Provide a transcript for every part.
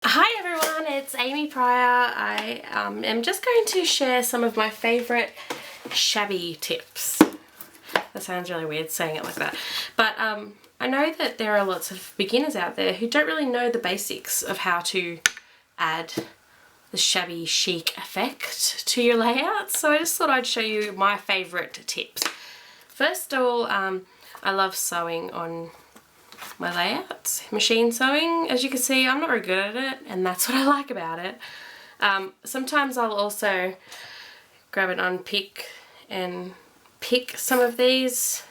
Hi everyone, it's Amy Pryor. I am just going to share some of my favourite shabby tips. That sounds really weird saying it like that. But I know that there are lots of beginners out there who don't really know the basics of how to add the shabby chic effect to your layouts. So I just thought I'd show you my favourite tips. First of all, I love sewing on my layouts, machine sewing. As you can see, I'm not very good at it, and that's what I like about it. Sometimes I'll also grab an unpick and pick some of these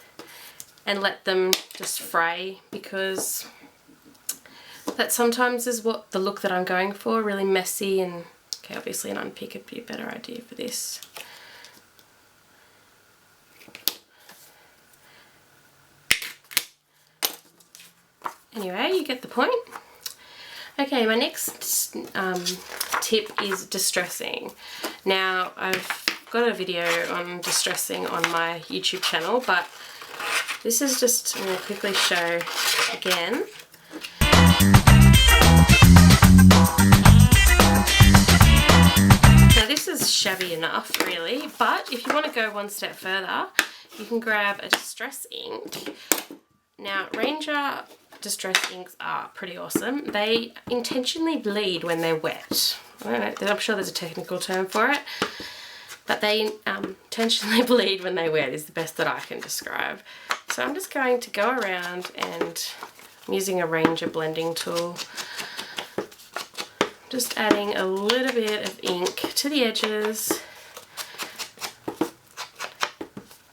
and let them just fray, because that sometimes is what the look that I'm going for, really messy. And okay, obviously an unpick would be a better idea for this. Anyway, you get the point. Okay, my next tip is distressing. Now, I've got a video on distressing on my YouTube channel, but this is just, I'm going to quickly show again. Now this is shabby enough really, but if you want to go one step further, you can grab a distress ink. Now, Ranger distress inks are pretty awesome. They intentionally bleed when they're wet. I don't know, I'm sure there's a technical term for it, but they intentionally bleed when they're wet is the best that I can describe. So I'm just going to go around and I'm using a Ranger blending tool, just adding a little bit of ink to the edges,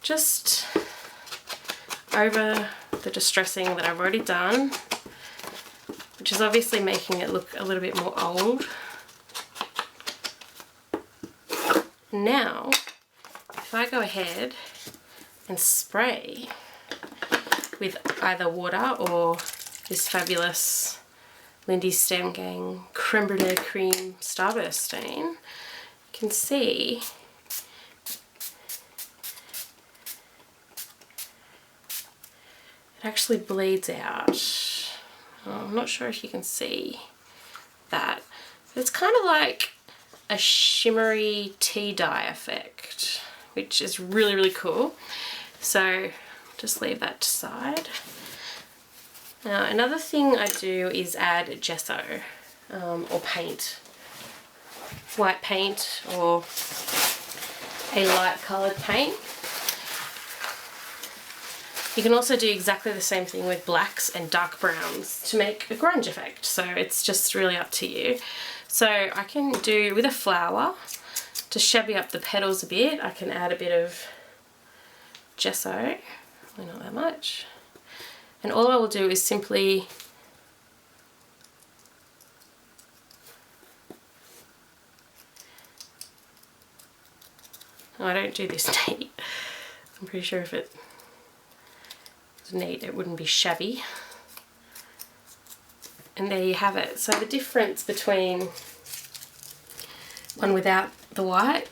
just over the distressing that I've already done, which is obviously making it look a little bit more old. Now, if I go ahead and spray with either water or this fabulous Lindy's Stem Gang Creme Brulee Cream Starburst stain, you can see it actually bleeds out. I'm not sure if you can see that. It's kind of like a shimmery tea dye effect, which is really, really cool. So just leave that aside. Now, another thing I do is add gesso or paint, white paint or a light coloured paint. You can also do exactly the same thing with blacks and dark browns to make a grunge effect, so it's just really up to you. So I can do with a flower to shabby up the petals a bit. I can add a bit of gesso, probably not that much, and all I will do is simply I don't do this neat. I'm pretty sure if it was neat it wouldn't be shabby. And there you have it. So the difference between one without the white,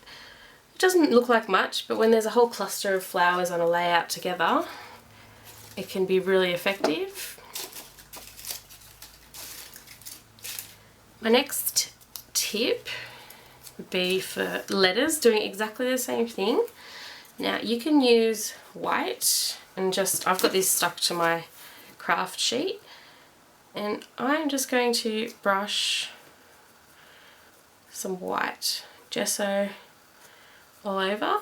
it doesn't look like much, but when there's a whole cluster of flowers on a layout together, it can be really effective. My next tip would be for letters, doing exactly the same thing. Now you can use white and just, I've got this stuck to my craft sheet, and I'm just going to brush some white gesso all over.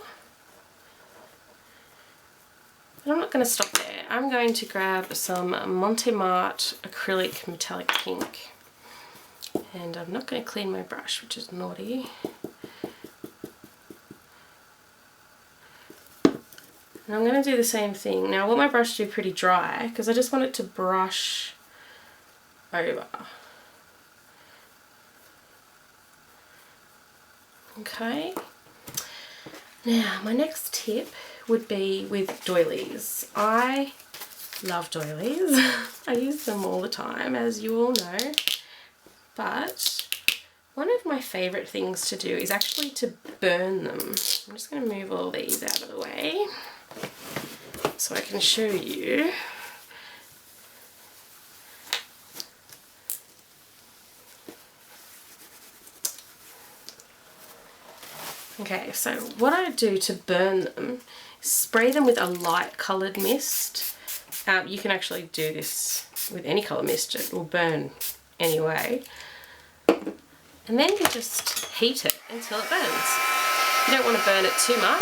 But I'm not going to stop there. I'm going to grab some Montemart acrylic metallic pink, and I'm not going to clean my brush, which is naughty. And I'm going to do the same thing. Now I want my brush to be pretty dry because I just want it to brush over. Okay. Now my next tip would be with doilies. I love doilies. I use them all the time, as you all know. But one of my favourite things to do is actually to burn them. I'm just going to move all these out of the way so I can show you. Okay, so what I do to burn them is spray them with a light coloured mist. You can actually do this with any colour mist, it will burn anyway. And then you just heat it until it burns. You don't want to burn it too much.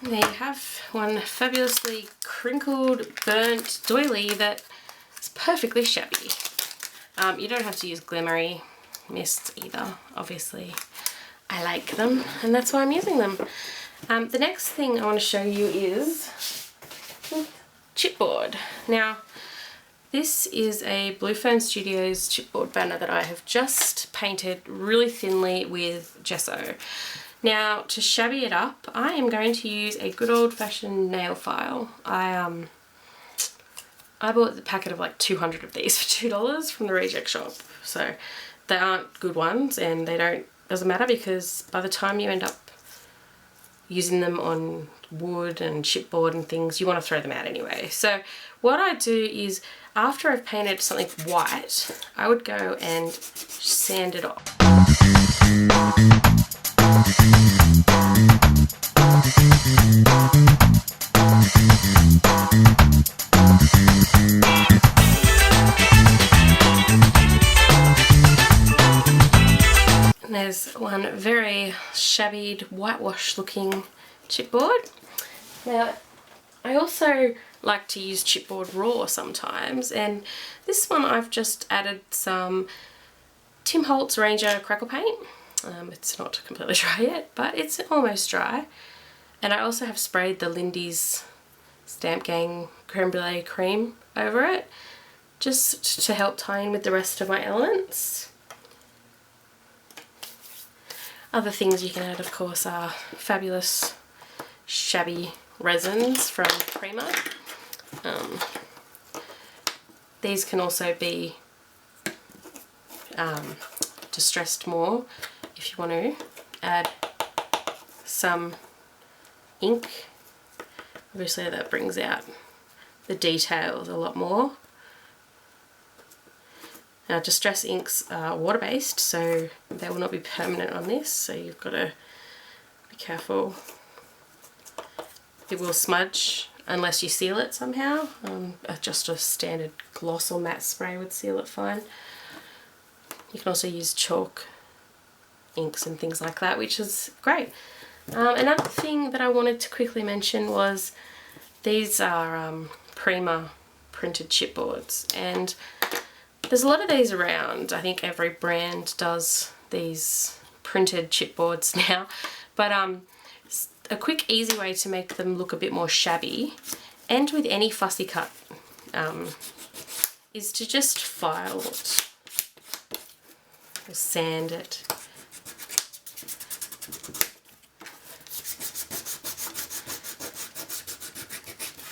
There you have one fabulously crinkled, burnt doily that is perfectly shabby. You don't have to use glimmery mists either, obviously. I like them and that's why I'm using them. The next thing I want to show you is Chipboard. Now, this is a Blue Fern Studios chipboard banner that I have just painted really thinly with gesso. Now, to shabby it up, I am going to use a good old-fashioned nail file. I bought the packet of like 200 of these for $2 from the reject shop. So they aren't good ones, and doesn't matter because by the time you end up using them on wood and chipboard and things, you want to throw them out anyway. So what I do is, after I've painted something white, I would go and sand it off. And there's one very shabbied, whitewashed looking chipboard. Now, I also like to use chipboard raw sometimes, and this one I've just added some Tim Holtz Ranger crackle paint. It's not completely dry yet, but it's almost dry. And I also have sprayed the Lindy's Stamp Gang Creme Brulee cream over it, just to help tie in with the rest of my elements. Other things you can add, of course, are fabulous shabby resins from Prima. These can also be distressed more if you want to add some ink. Obviously that brings out the details a lot more. Now, distress inks are water-based, so they will not be permanent on this, so you've got to be careful. It will smudge unless you seal it somehow. Just a standard gloss or matte spray would seal it fine. You can also use chalk inks and things like that, which is great. Another thing that I wanted to quickly mention was these are Prima printed chipboards, and there's a lot of these around. I think every brand does these printed chipboards now, but a quick easy way to make them look a bit more shabby, and with any fussy cut, is to just file it or sand it.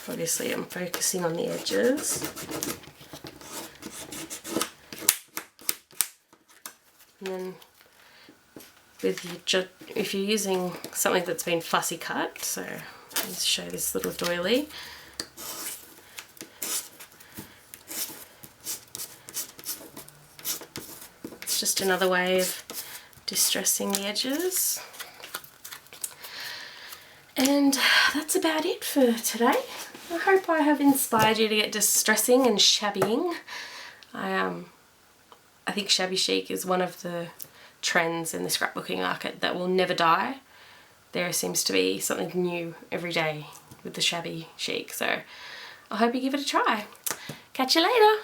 Obviously I'm focusing on the edges. And then if you're using something that's been fussy cut, so let's show this little doily. It's just another way of distressing the edges. And that's about it for today. I hope I have inspired you to get distressing and shabbying. I think shabby chic is one of the trends in the scrapbooking market that will never die. There seems to be something new every day with the shabby chic, so I hope you give it a try. Catch you later.